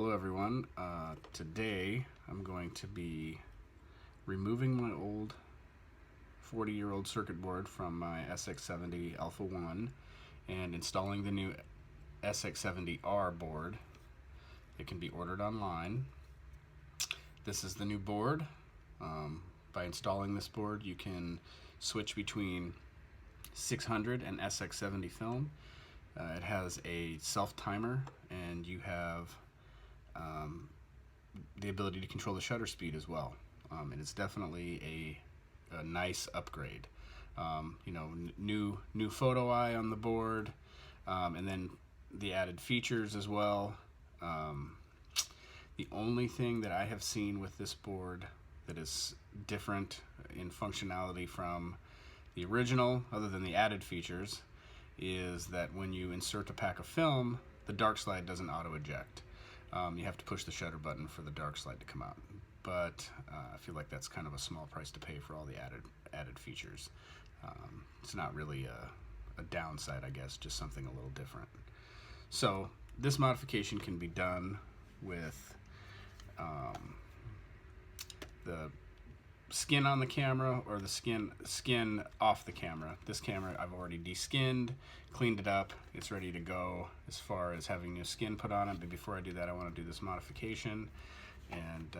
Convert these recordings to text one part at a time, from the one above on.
Hello everyone. Today I'm going to be removing my old 40-year-old circuit board from my SX70 Alpha 1 and installing the new SX70R board. It can be ordered online. This is the new board. By installing this board, you can switch between 600 and SX70 film. It has a self-timer, and you have the ability to control the shutter speed as well. And it's definitely a nice upgrade. You know, new photo eye on the board, and then the added features as well. The only thing that I have seen with this board that is different in functionality from the original, other than the added features, is that when you insert a pack of film, the dark slide doesn't auto eject. You have to push the shutter button for the dark slide to come out. But I feel like that's kind of a small price to pay for all the added features. It's not really a downside, I guess, just something a little different. So this modification can be done with the skin on the camera or the skin off the camera. This camera I've already de-skinned, cleaned it up. It's ready to go as far as having new skin put on it. But before I do that, I want to do this modification and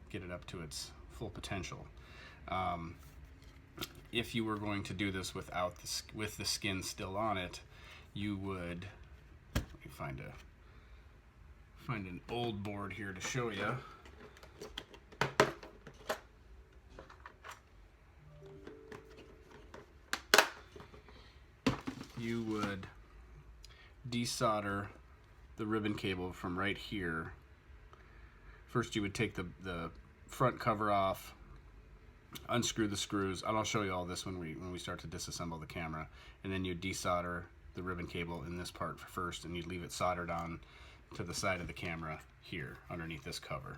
get it up to its full potential. If you were going to do this with the skin still on it, you would, let me find an old board here to show you. You would desolder the ribbon cable from right here. First you would take the front cover off, unscrew the screws, and I'll show you all this when we start to disassemble the camera, and then you desolder the ribbon cable in this part first, and you'd leave it soldered on to the side of the camera here underneath this cover.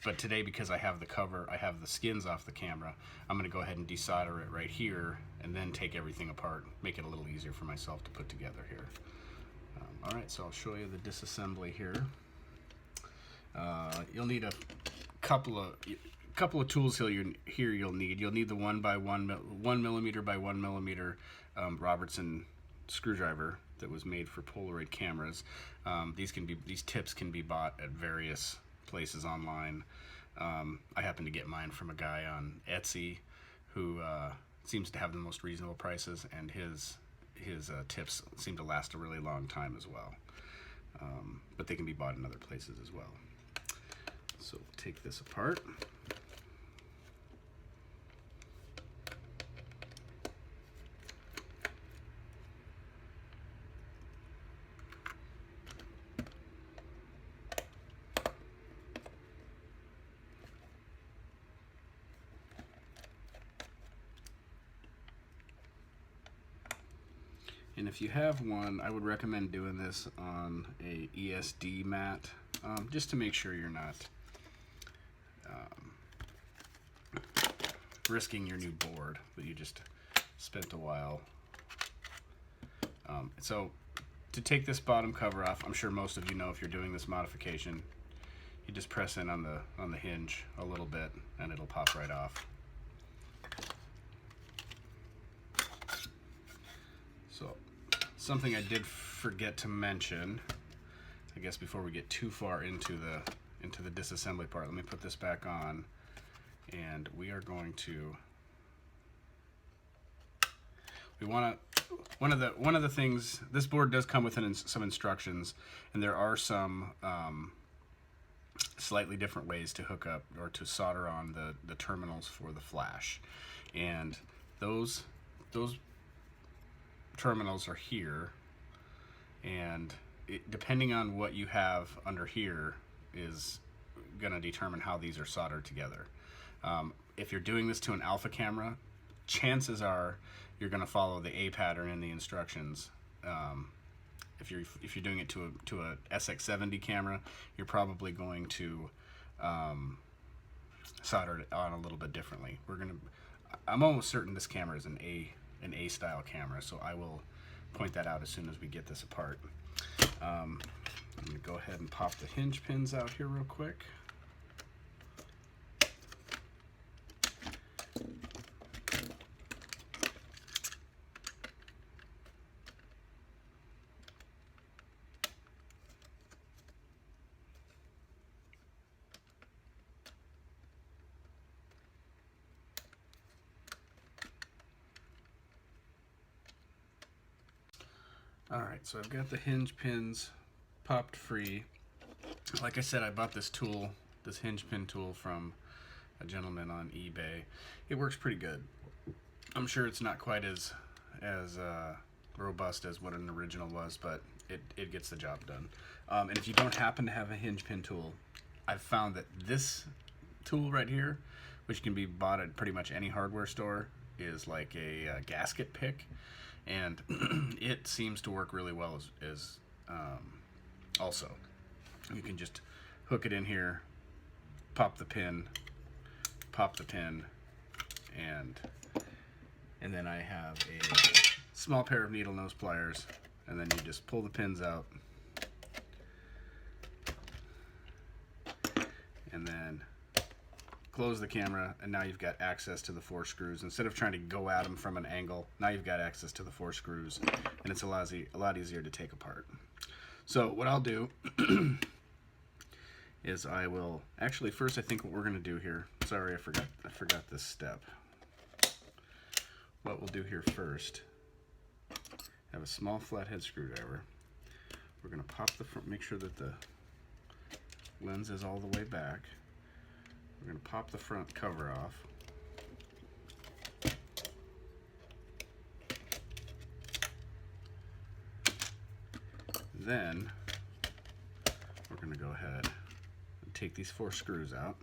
But today, because I have the cover, I have the skins off the camera, I'm going to go ahead and desolder it right here and then take everything apart, make it a little easier for myself to put together here. Alright, so I'll show you the disassembly here. You'll need a couple of tools here. You'll need the 1 millimeter by 1 millimeter Robertson screwdriver that was made for Polaroid cameras. These tips can be bought at various places online. I happen to get mine from a guy on Etsy who seems to have the most reasonable prices, and his tips seem to last a really long time as well. But they can be bought in other places as well. So we'll take this apart. And if you have one, I would recommend doing this on a ESD mat, just to make sure you're not risking your new board that you just spent a while. So to take this bottom cover off, I'm sure most of you know, if you're doing this modification, you just press in on the hinge a little bit and it'll pop right off. So something I did forget to mention, I guess, before we get too far into the disassembly part, let me put this back on, and we are going to, one of the things, this board does come with some instructions, and there are some slightly different ways to hook up or to solder on the terminals for the flash, and those terminals are here, and depending on what you have under here is going to determine how these are soldered together. If you're doing this to an Alpha camera, chances are you're going to follow the A pattern in the instructions. If you're doing it to a SX70 camera, you're probably going to solder it on a little bit differently. I'm almost certain this camera is an A style camera, so I will point that out as soon as we get this apart. I'm going to go ahead ahead and pop the hinge pins out here real quick. Alright, so I've got the hinge pins popped free. Like I said, I bought this tool, this hinge pin tool, from a gentleman on eBay. It works pretty good. I'm sure it's not quite as robust as what an original was, but it gets the job done. And if you don't happen to have a hinge pin tool, I've found that this tool right here, which can be bought at pretty much any hardware store, is like a gasket pick. And it seems to work really well as also. You can just hook it in here, pop the pin, and then I have a small pair of needle nose pliers, and then you just pull the pins out, and then close the camera, and now you've got access to the 4 screws. Instead of trying to go at them from an angle, now you've got access to the 4 screws, and it's a lot easier to take apart. So what I'll do is I will actually first, I think what we're going to do here, sorry, I forgot this step. What we'll do here first, have a small flathead screwdriver. We're going to pop the front, make sure that the lens is all the way back. We're going to pop the front cover off. Then we're going to go ahead and take these 4 screws out.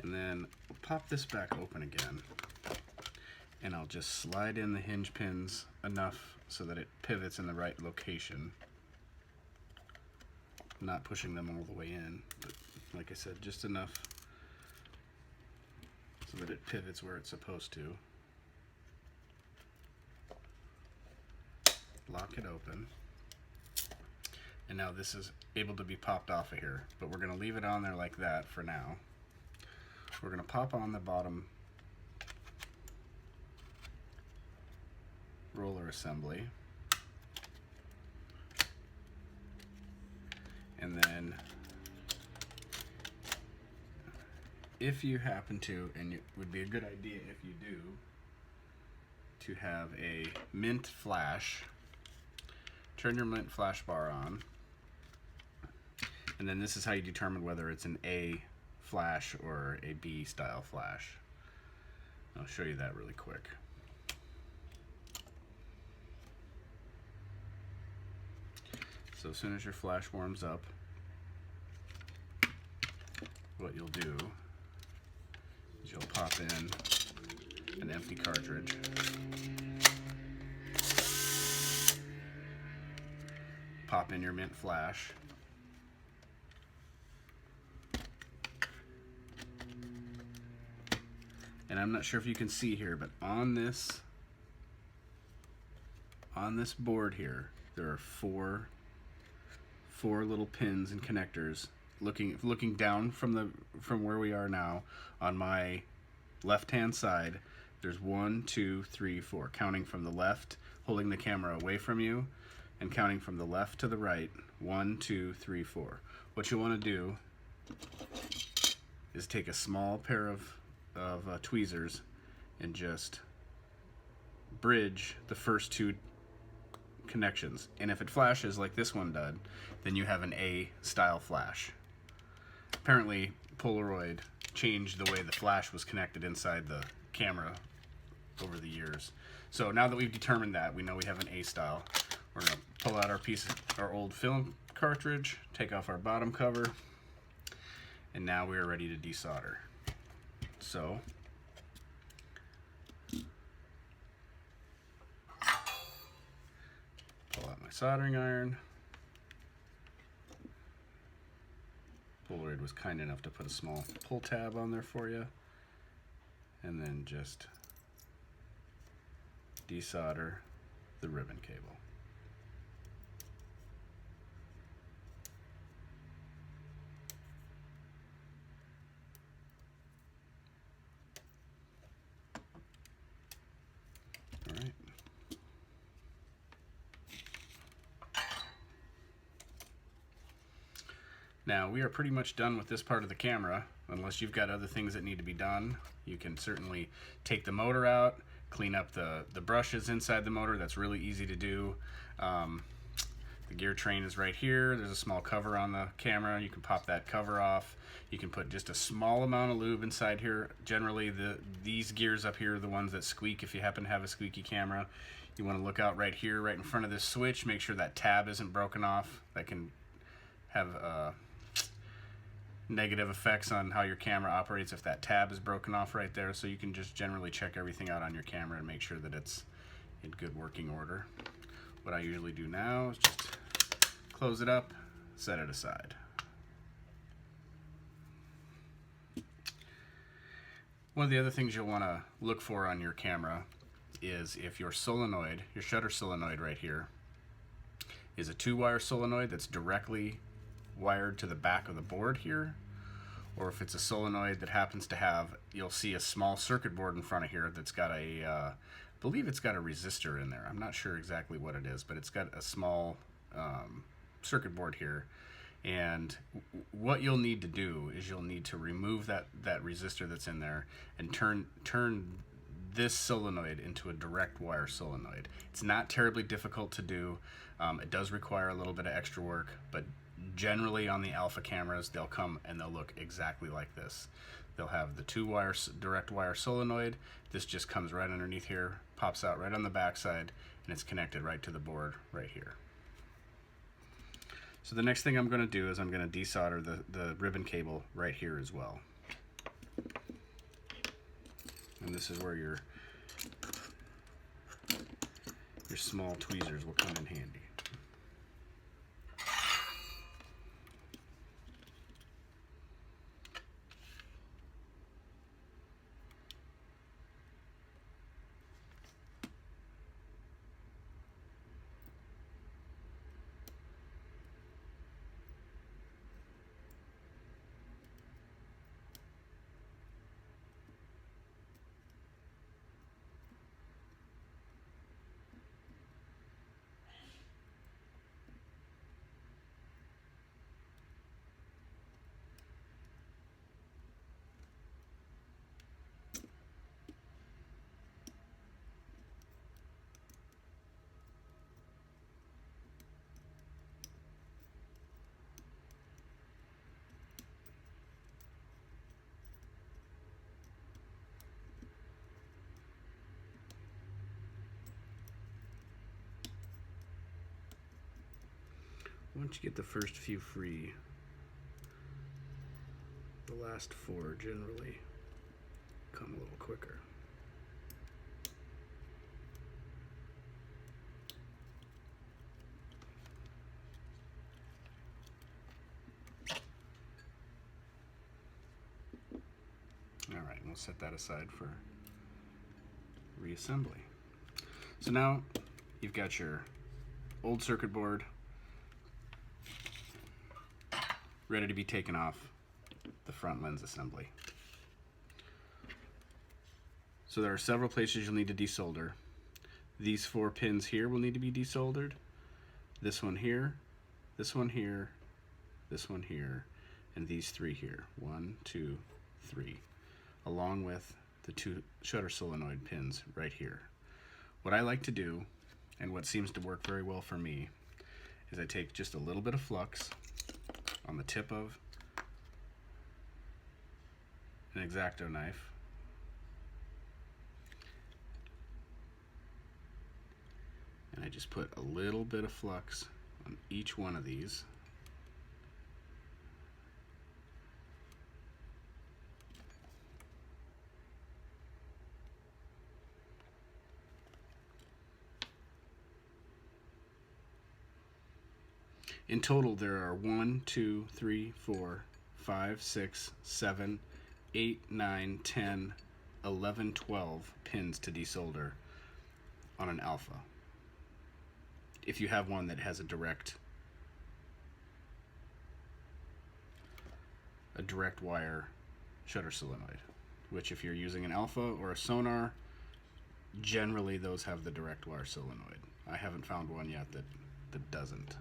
And then we'll pop this back open again, and I'll just slide in the hinge pins enough so that it pivots in the right location. Not pushing them all the way in, but like I said, just enough so that it pivots where it's supposed to. Lock it open. And now this is able to be popped off of here, but we're going to leave it on there like that for now. We're going to pop on the bottom roller assembly, and then if you happen to, and it would be a good idea if you do, to have a mint flash, turn your mint flash bar on, and then this is how you determine whether it's an A flash or a B style flash. I'll show you that really quick. So as soon as your flash warms up, what you'll do is you'll pop in an empty cartridge. Pop in your mint flash. And I'm not sure if you can see here, but on this board here, there are four little pins and connectors. Looking down from where we are now, on my left-hand side, there's 1, 2, 3, 4. Counting from the left, holding the camera away from you, and counting from the left to the right, 1, 2, 3, 4. What you want to do is take a small pair of tweezers and just bridge the first 2 connections, and if it flashes like this one did, then you have an A style flash. Apparently Polaroid changed the way the flash was connected inside the camera over the years. So now that we've determined that, we know we have an A style, we're going to pull out our old film cartridge, take off our bottom cover, and now we are ready to desolder. So soldering iron. Polaroid was kind enough to put a small pull tab on there for you. And then just desolder the ribbon cable. All right. Now we are pretty much done with this part of the camera. Unless you've got other things that need to be done, you can certainly take the motor out, clean up the brushes inside the motor. That's really easy to do. The gear train is right here. There's a small cover on the camera. You can pop that cover off. You can put just a small amount of lube inside here. Generally, these gears up here are the ones that squeak if you happen to have a squeaky camera. You want to look out right here, right in front of this switch. Make sure that tab isn't broken off. That can have negative effects on how your camera operates if that tab is broken off right there. So you can just generally check everything out on your camera and make sure that it's in good working order. What I usually do now is just close it up, set it aside. One of the other things you'll want to look for on your camera is if your solenoid, your shutter solenoid right here, is a 2-wire solenoid that's directly wired to the back of the board here, or if it's a solenoid that happens to have, you'll see a small circuit board in front of here that's got a, I believe it's got a resistor in there. I'm not sure exactly what it is, but it's got a small circuit board here. And what you'll need to do is you'll need to remove that resistor that's in there and turn this solenoid into a direct wire solenoid. It's not terribly difficult to do. It does require a little bit of extra work, but generally on the Alpha cameras, they'll come and they'll look exactly like this. They'll have the 2-wire direct wire solenoid. This just comes right underneath here, pops out right on the back side, and it's connected right to the board right here. So the next thing I'm going to do is I'm going to desolder the ribbon cable right here as well. And this is where your small tweezers will come in handy. Once you get the first few free, the last 4 generally come a little quicker. All right, we'll set that aside for reassembly. So now you've got your old circuit board ready to be taken off the front lens assembly. So there are several places you'll need to desolder. These 4 pins here will need to be desoldered. This one here, this one here, this one here, and these 3 here. 1, 2, 3. Along with the 2 shutter solenoid pins right here. What I like to do, and what seems to work very well for me, is I take just a little bit of flux on the tip of an X-Acto knife, and I just put a little bit of flux on each one of these. In total, there are 1, 2, 3, 4, 5, 6, 7, 8, 9, 10, 11, 12 pins to desolder on an Alpha. If you have one that has a direct wire shutter solenoid, which if you're using an Alpha or a Sonar, generally those have the direct wire solenoid. I haven't found one yet that doesn't.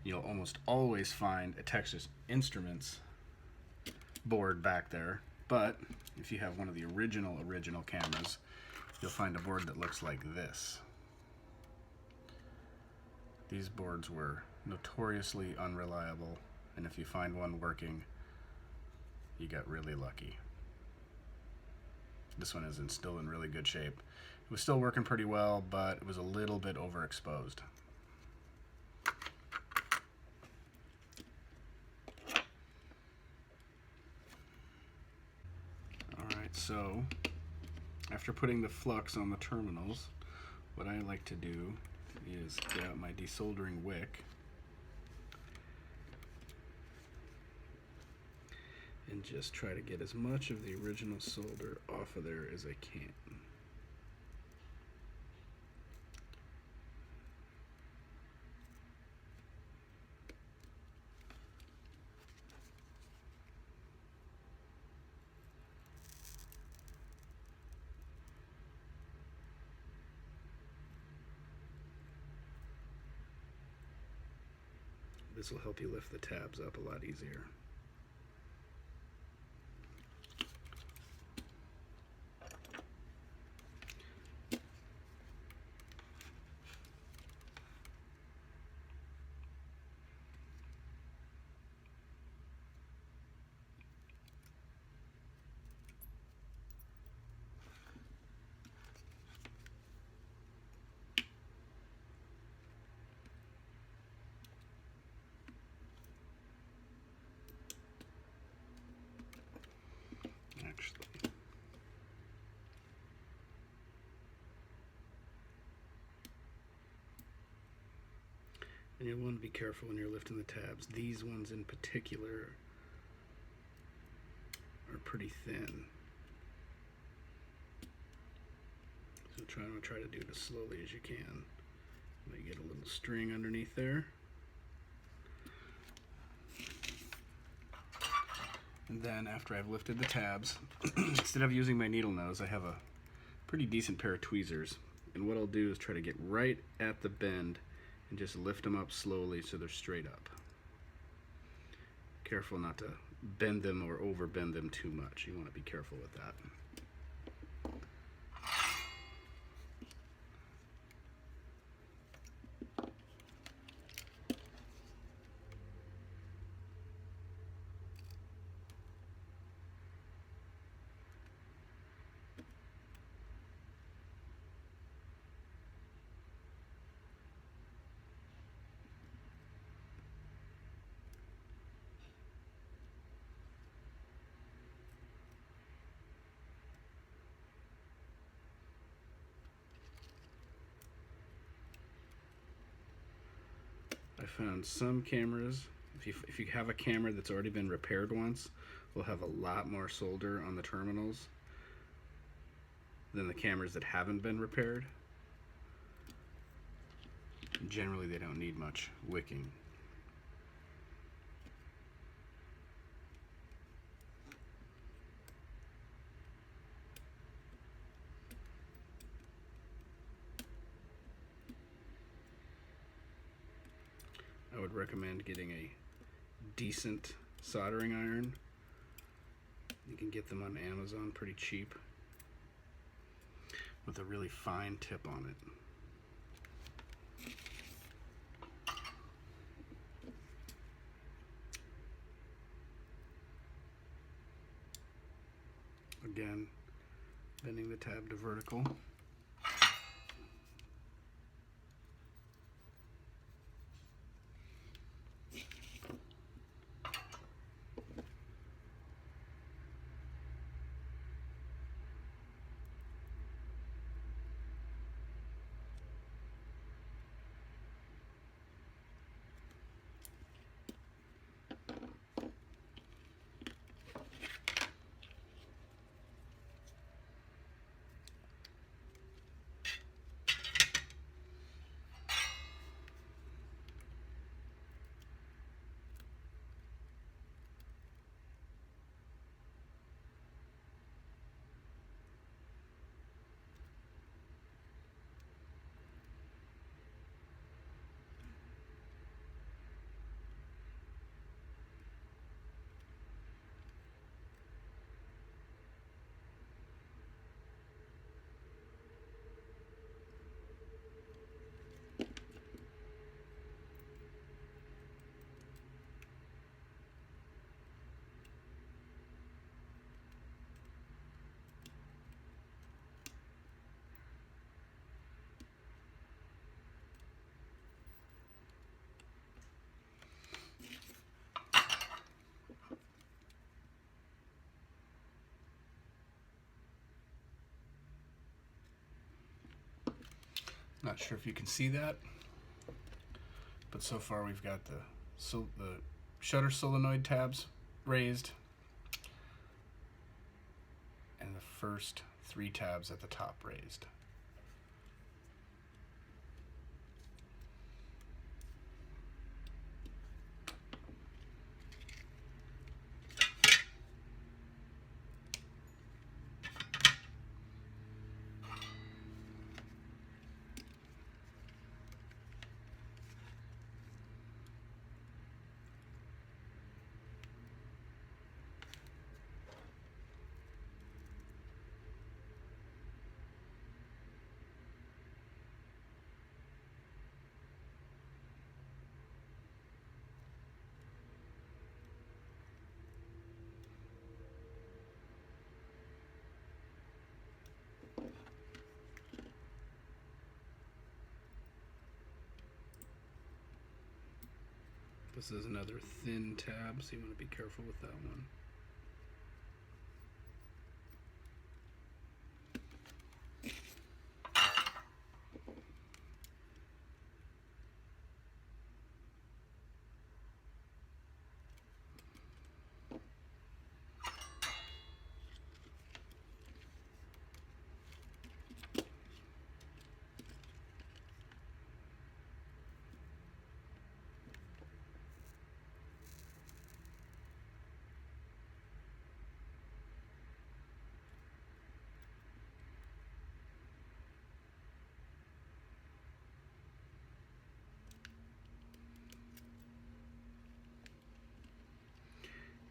You'll almost always find a Texas Instruments board back there, but if you have one of the original cameras, you'll find a board that looks like this. These boards were notoriously unreliable, and if you find one working, you got really lucky. This one is still in really good shape. It was still working pretty well, but it was a little bit overexposed. Alright, so after putting the flux on the terminals, what I like to do is get out my desoldering wick and just try to get as much of the original solder off of there as I can. This will help you lift the tabs up a lot easier. And you'll want to be careful when you're lifting the tabs. These ones in particular are pretty thin. So try to do it as slowly as you can. You might get a little string underneath there. And then after I've lifted the tabs, instead of using my needle nose, I have a pretty decent pair of tweezers. And what I'll do is try to get right at the bend and just lift them up slowly so they're straight up. Careful not to bend them or over bend them too much. You want to be careful with that. I found some cameras, if you have a camera that's already been repaired once, will have a lot more solder on the terminals than the cameras that haven't been repaired. Generally, they don't need much wicking. I would recommend getting a decent soldering iron. You can get them on Amazon pretty cheap with a really fine tip on it. Again, bending the tab to vertical. Not sure if you can see that, but so far we've got the shutter solenoid tabs raised and the first 3 tabs at the top raised. This is another thin tab, so you want to be careful with that one.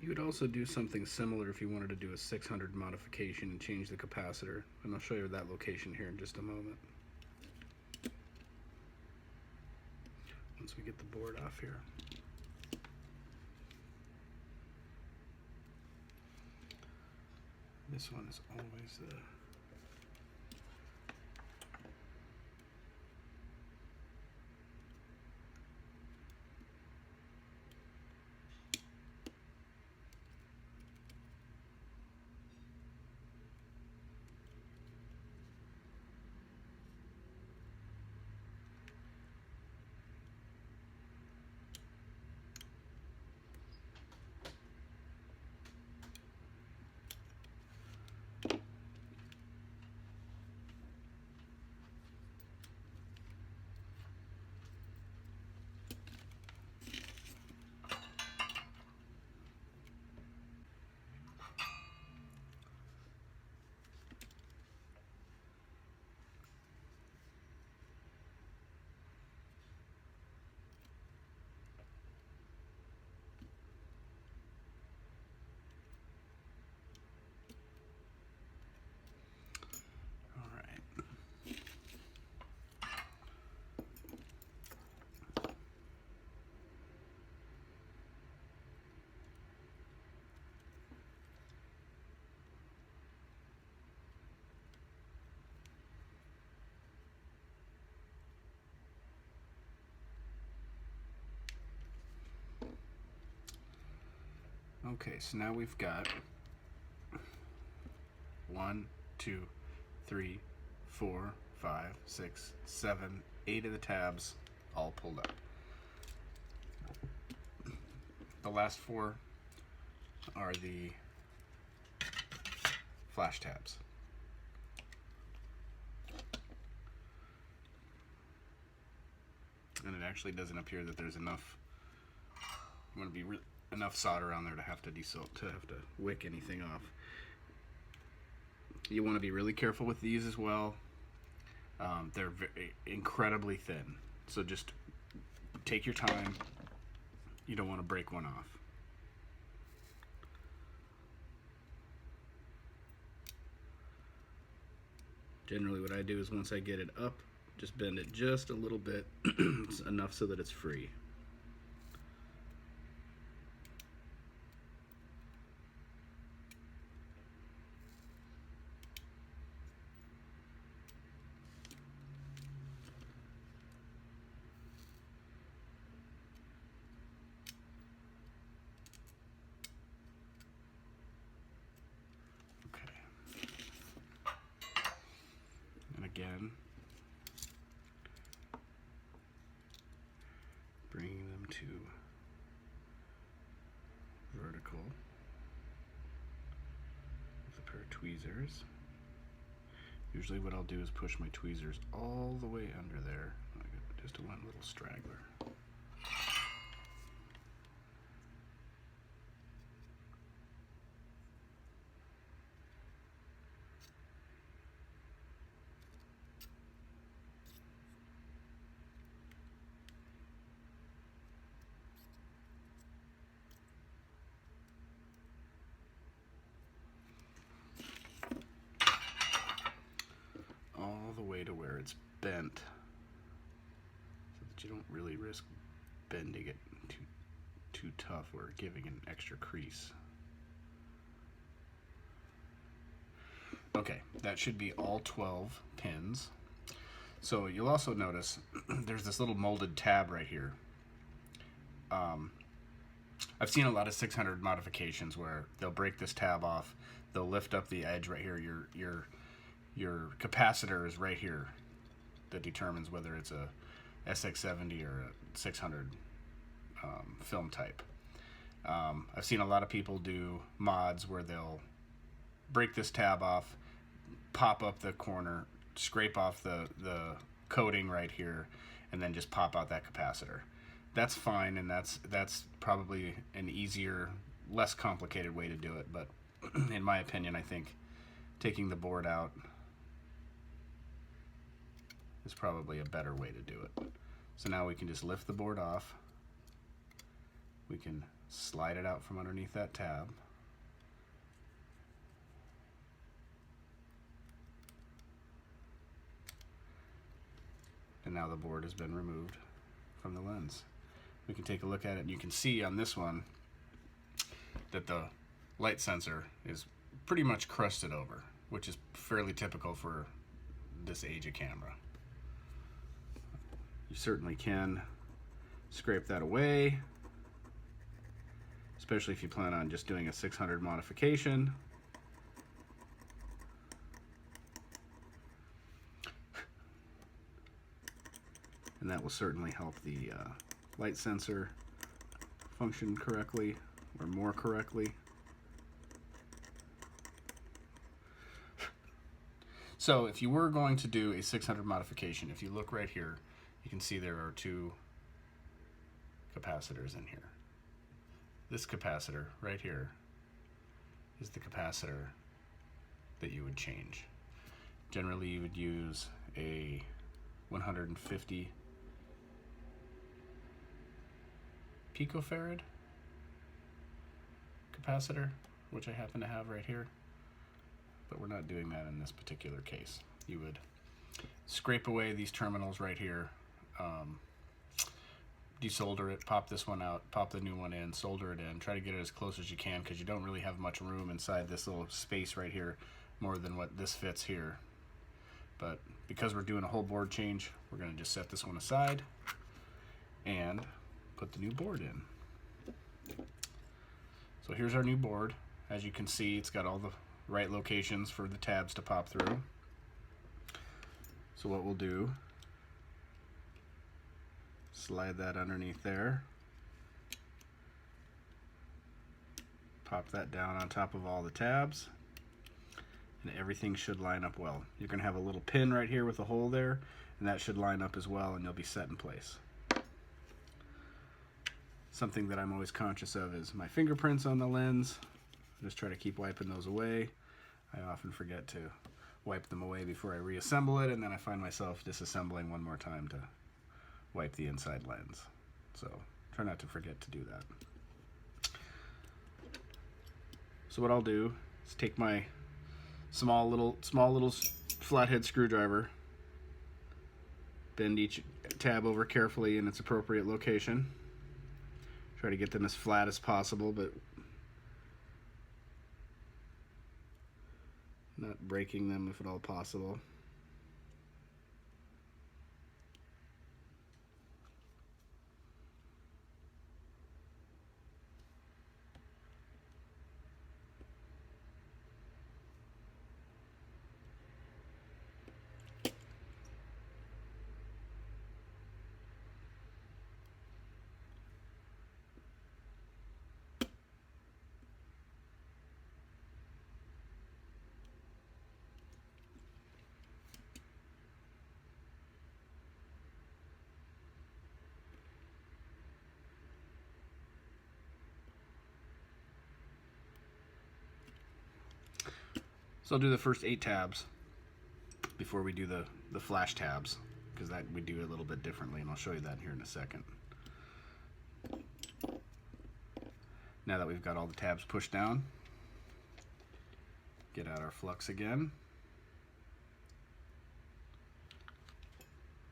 You would also do something similar if you wanted to do a 600 modification and change the capacitor, and I'll show you that location here in just a moment. Once we get the board off here. This one is always the Okay, so now we've got 1, 2, 3, 4, 5, 6, 7, 8 of the tabs all pulled up. The last 4 are the flash tabs. And it actually doesn't appear that there's enough. I'm going to be enough solder on there to have to wick anything off. You want to be really careful with these as well. They're incredibly thin, so just take your time. You don't want to break one off. Generally what I do is once I get it up, just bend it just a little bit, enough so that it's free. Again, tweezers. Usually what I'll do is push my tweezers all the way under there. I got just one little straggler. All the way to where it's bent, so that you don't really risk bending it too tough or giving an extra crease. Okay, that should be all 12 pins. So you'll also notice there's this little molded tab right here. I've seen a lot of 600 modifications where they'll break this tab off, they'll lift up the edge right here. Your capacitor is right here that determines whether it's a SX70 or a 600 film type. I've seen a lot of people do mods where they'll break this tab off, pop up the corner, scrape off the coating right here, and then just pop out that capacitor. That's fine, and that's probably an easier, less complicated way to do it, but in my opinion, I think taking the board out is probably a better way to do it. So now we can just lift the board off. We can slide it out from underneath that tab. And now the board has been removed from the lens. We can take a look at it, and you can see on this one that the light sensor is pretty much crusted over, which is fairly typical for this age of camera. You certainly can scrape that away, especially if you plan on just doing a 600 modification. And that will certainly help the light sensor function correctly, or more correctly. So if you were going to do a 600 modification, if you look right here, you can see there are two capacitors in here. This capacitor right here is the capacitor that you would change. Generally you would use a 150 picofarad capacitor, which I happen to have right here, but we're not doing that in this particular case. You would scrape away these terminals right here, desolder it, pop this one out, pop the new one in, solder it in, try to get it as close as you can, because you don't really have much room inside this little space right here, more than what this fits here. But because we're doing a whole board change, we're going to just set this one aside and put the new board in. So here's our new board. As you can see, it's got all the right locations for the tabs to pop through. So what we'll do, slide that underneath there, pop that down on top of all the tabs, and everything should line up well. You're going to have a little pin right here with a hole there, and that should line up as well, and you'll be set in place. Something that I'm always conscious of is my fingerprints on the lens. I just try to keep wiping those away. I often forget to wipe them away before I reassemble it, and then I find myself disassembling one more time to wipe the inside lens. So try not to forget to do that. So what I'll do is take my small little flathead screwdriver, bend each tab over carefully in its appropriate location. Try to get them as flat as possible, but not breaking them if at all possible. So I'll do the first 8 tabs before we do the flash tabs, because that we do it a little bit differently, and I'll show you that here in a second. Now that we've got all the tabs pushed down, get out our flux again.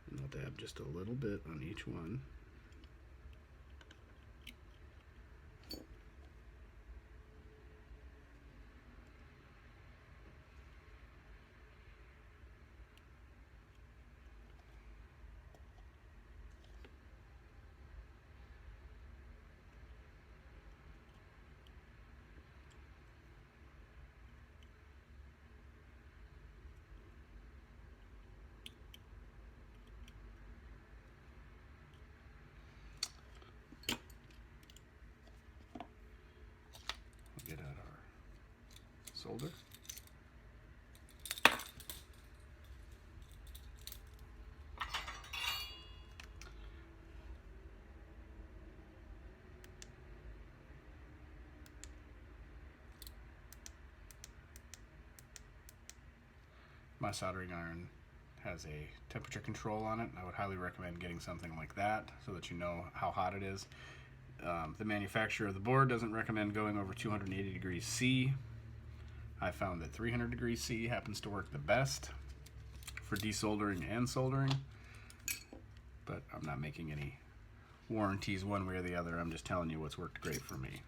And I'll dab just a little bit on each one. Get out our solder. My soldering iron has a temperature control on it. I would highly recommend getting something like that so that you know how hot it is. The manufacturer of the board doesn't recommend going over 280 degrees C. I found that 300 degrees C happens to work the best for desoldering and soldering, but I'm not making any warranties one way or the other. I'm just telling you what's worked great for me.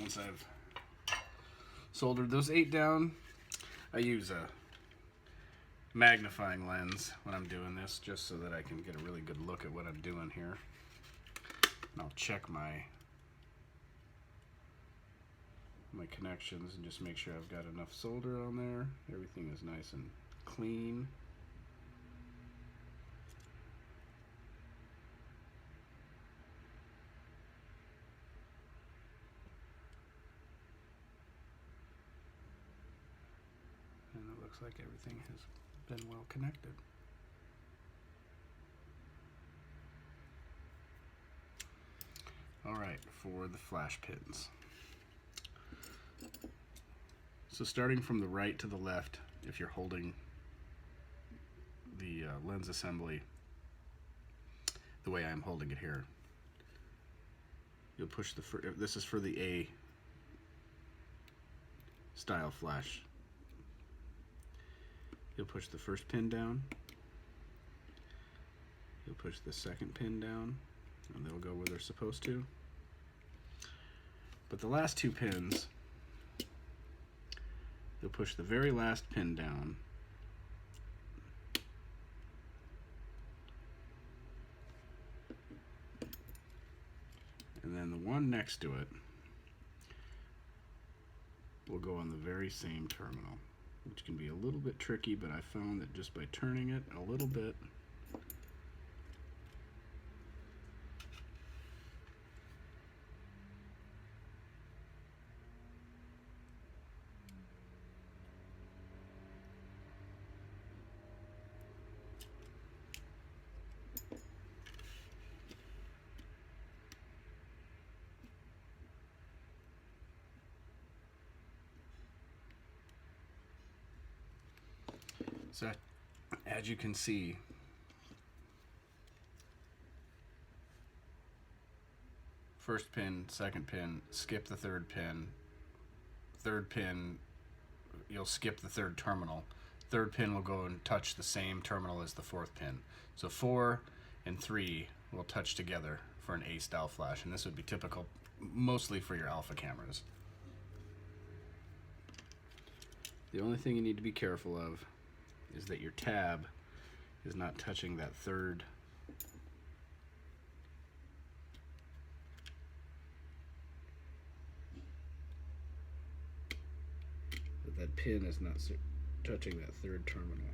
Once I've soldered those 8 down, I use a magnifying lens when I'm doing this, just so that I can get a really good look at what I'm doing here. And I'll check my connections and just make sure I've got enough solder on there. Everything is nice and clean. And it looks like everything has been well connected. All right, for the flash pins. So starting from the right to the left, if you're holding the lens assembly, the way I'm holding it here. You'll push this is for the A style flash. You'll push the first pin down. You'll push the second pin down, and they'll go where they're supposed to. But the last two pins, you'll push the very last pin down, and then the one next to it will go on the very same terminal, which can be a little bit tricky, but I found that just by turning it a little bit, so as you can see, first pin, second pin, skip the third pin, you'll skip the third terminal. Third pin will go and touch the same terminal as the fourth pin. So 4 and 3 will touch together for an A style flash, and this would be typical mostly for your alpha cameras. The only thing you need to be careful of is that your tab is not touching that third that pin is not touching that third terminal.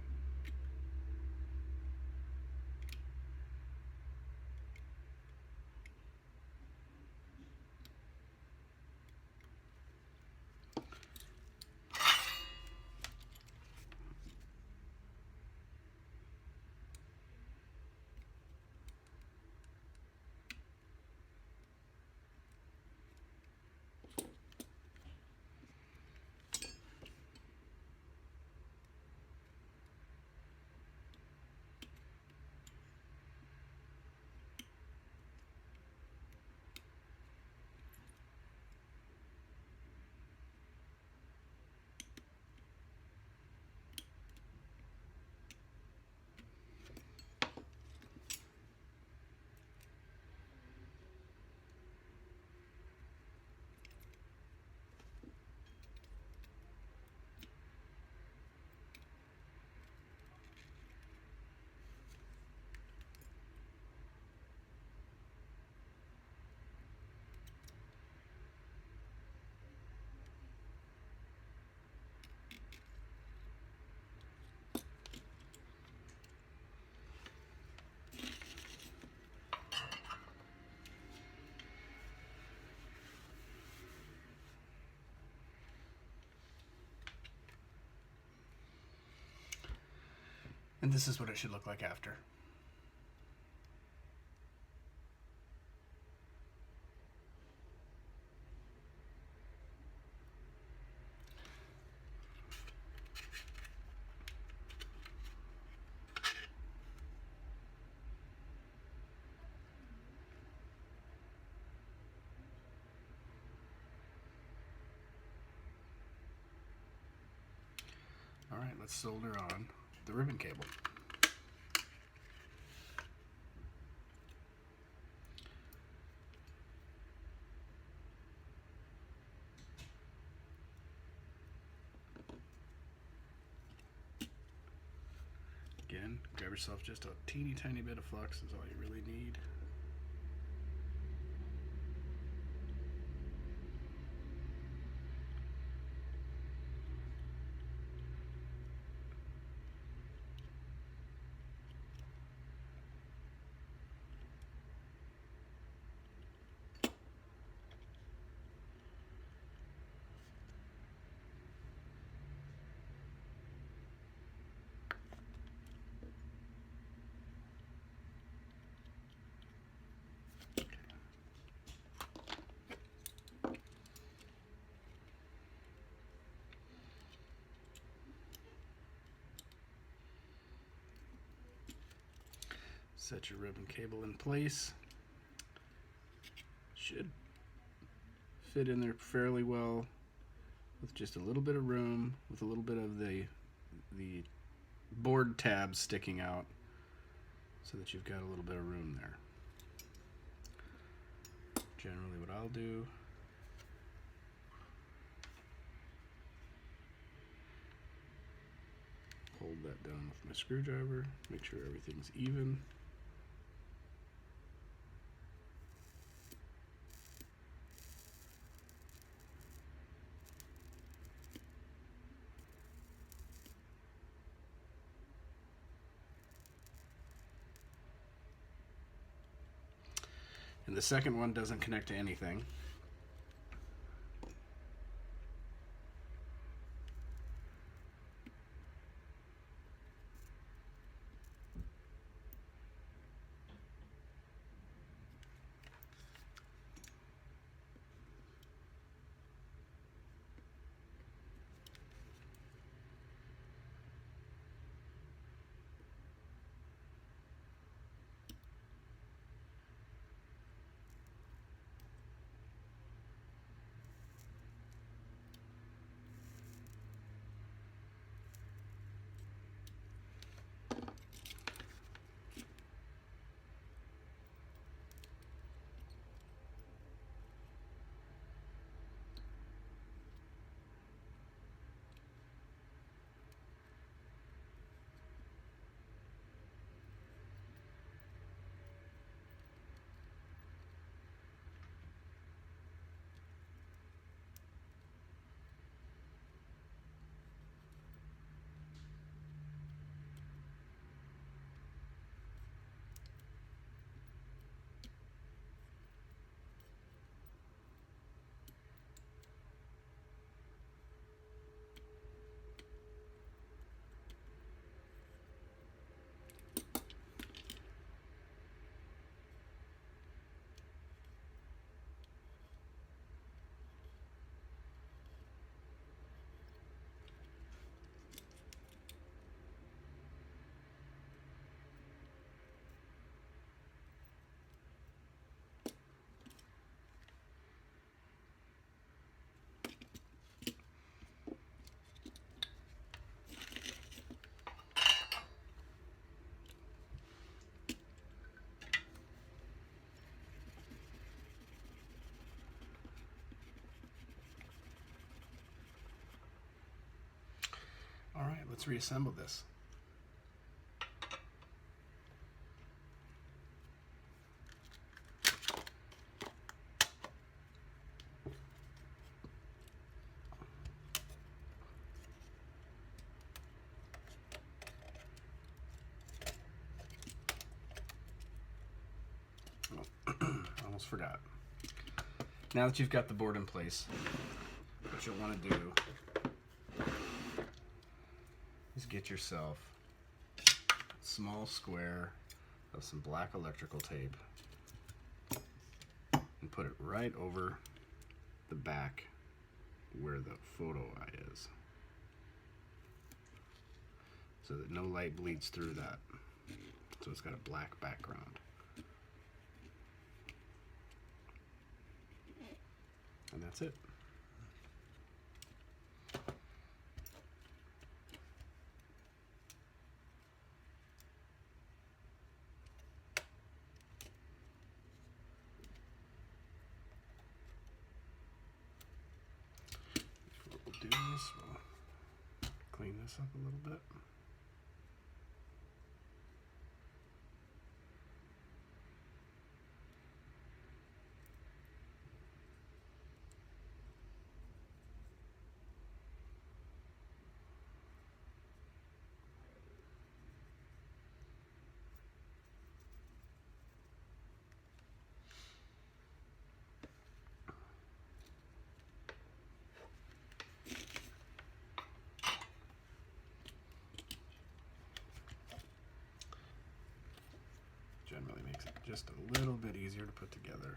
And this is what it should look like after. All right, let's solder on the ribbon cable. Again, grab yourself just a teeny tiny bit of flux is all you really need. Set your ribbon cable in place. Should fit in there fairly well with just a little bit of room, with a little bit of the board tabs sticking out so that you've got a little bit of room there. Generally what I'll do hold that down with my screwdriver, make sure everything's even. And the second one doesn't connect to anything. All right, let's reassemble this. Almost forgot. Now that you've got the board in place, what you'll want to do is get yourself a small square of some black electrical tape and put it right over the back where the photo eye is, so that no light bleeds through that. So it's got a black background. And that's it. What we'll do is we'll clean this up a little bit. Generally makes it just a little bit easier to put together.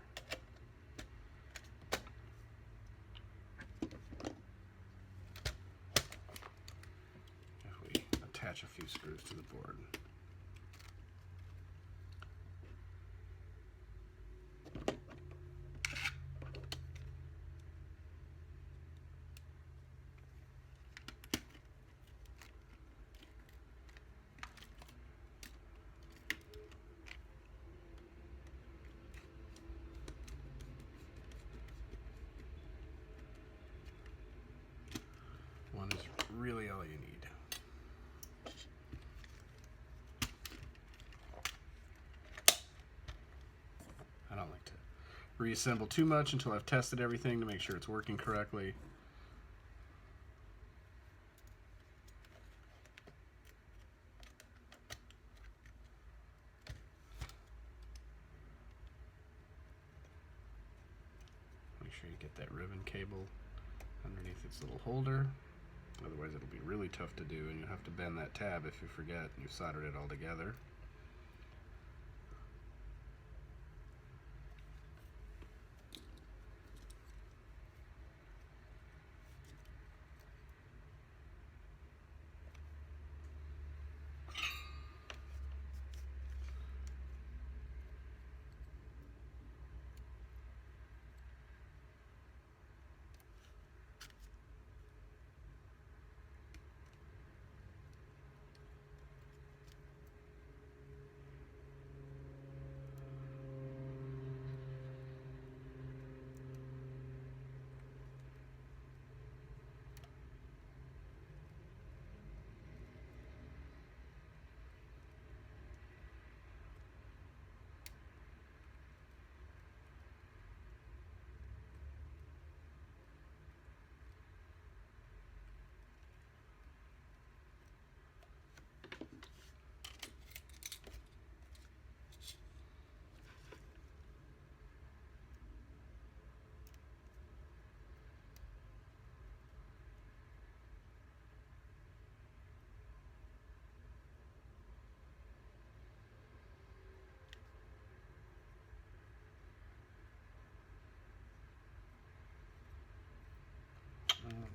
If we attach a few screws to the board. really all you need. I don't like to reassemble too much until I've tested everything to make sure it's working correctly. Make sure you get that ribbon cable underneath its little holder. Otherwise it'll be really tough to do, and you'll have to bend that tab if you forget and you've soldered it all together.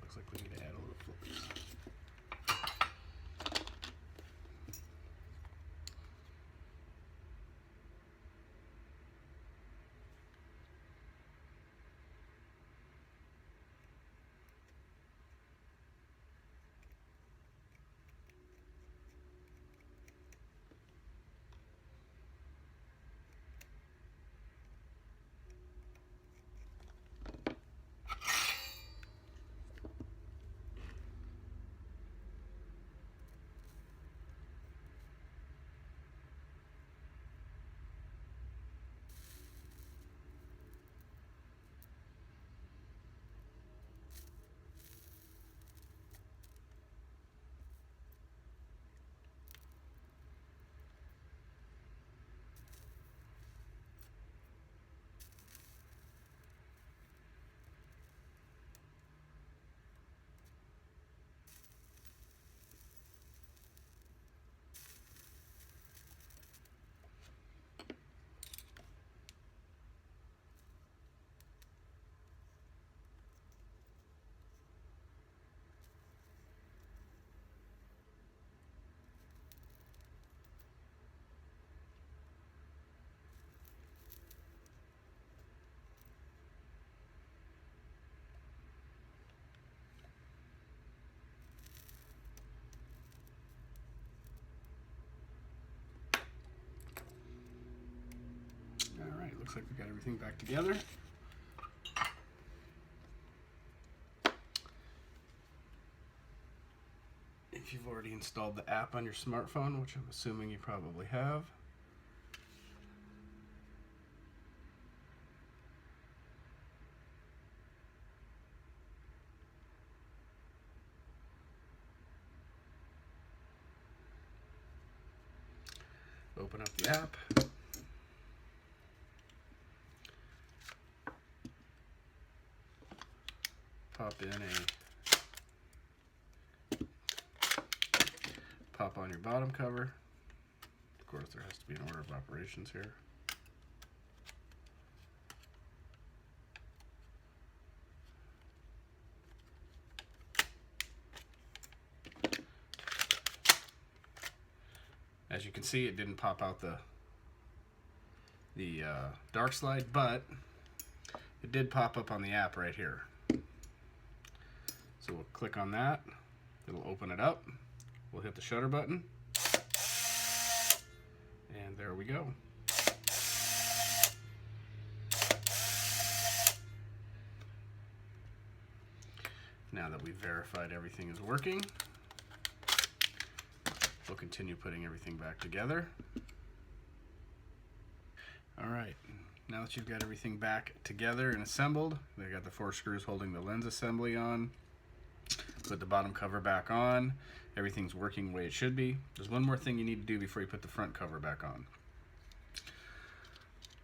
Looks like we need to add a little focus. Alright, looks like we got everything back together. If you've already installed the app on your smartphone, which I'm assuming you probably have, open up the app. Pop on your bottom cover. Of course, there has to be an order of operations here. As you can see, it didn't pop out the dark slide, but it did pop up on the app right here. So we'll click on that. It'll open it up. We'll hit the shutter button. And there we go. Now that we've verified everything is working, we'll continue putting everything back together. Alright, now that you've got everything back together and assembled, they got the 4 screws holding the lens assembly on. Put the bottom cover back on. Everything's working the way it should be. There's one more thing you need to do before you put the front cover back on.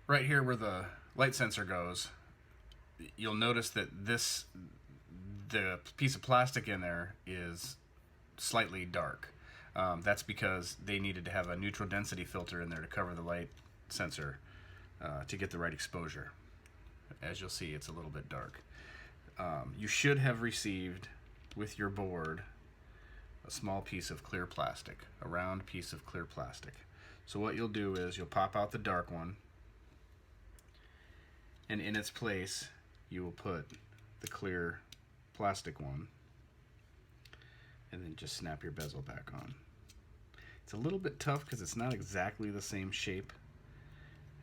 Right here where the light sensor goes, you'll notice that the piece of plastic in there is slightly dark. That's because they needed to have a neutral density filter in there to cover the light sensor to get the right exposure. As you'll see, it's a little bit dark. You should have received with your board a small piece of clear plastic, a round piece of clear plastic. So what you'll do is you'll pop out the dark one, and in its place you will put the clear plastic one, and then just snap your bezel back on. It's a little bit tough because it's not exactly the same shape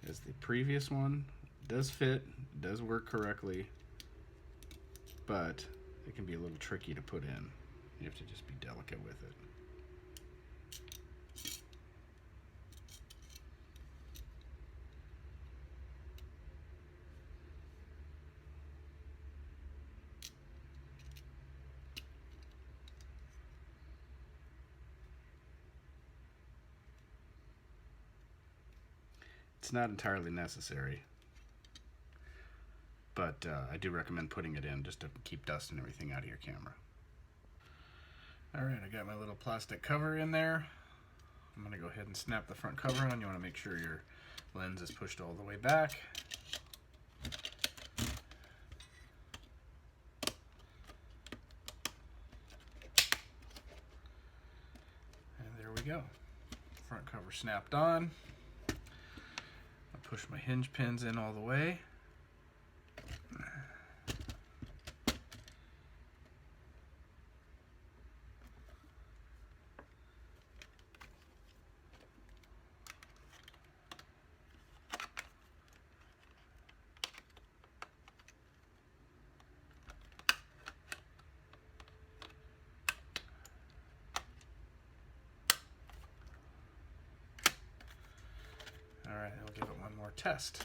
as the previous one. It does fit, it does work correctly, but it can be a little tricky to put in. You have to just be delicate with it. It's not entirely necessary, but I do recommend putting it in just to keep dust and everything out of your camera. Alright, I got my little plastic cover in there. I'm going to go ahead and snap the front cover on. You want to make sure your lens is pushed all the way back. And there we go. Front cover snapped on. I'll push my hinge pins in all the way. Alright, we'll give it one more test.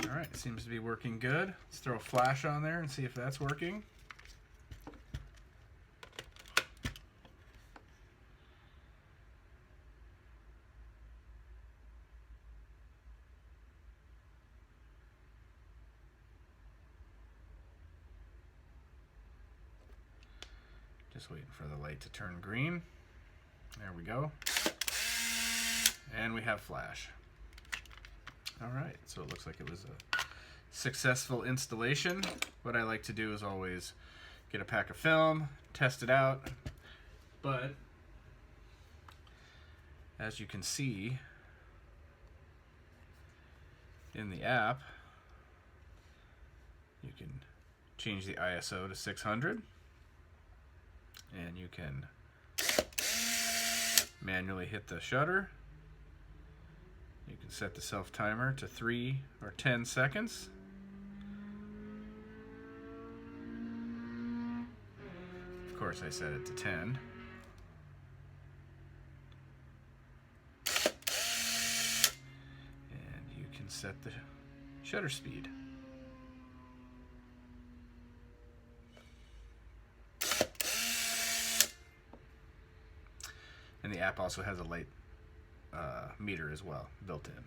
Alright, seems to be working good. Let's throw a flash on there and see if that's working. Just waiting for the light to turn green. There we go. And we have flash. Alright, so it looks like it was a successful installation. What I like to do is always get a pack of film, test it out, but as you can see in the app, you can change the ISO to 600. And you can manually hit the shutter. You can set the self timer to 3 or 10 seconds. Of course, I set it to 10. And you can set the shutter speed. And the app also has a light meter as well, built in.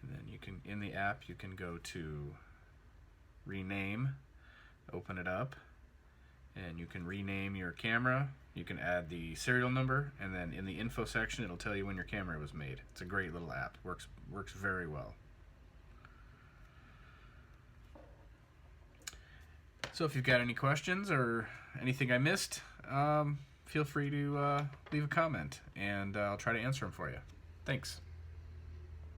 And then you can, in the app, you can go to rename, open it up, and you can rename your camera. You can add the serial number, and then in the info section, it'll tell you when your camera was made. It's a great little app. Works very well. So if you've got any questions or anything I missed, feel free to leave a comment, and I'll try to answer them for you. Thanks.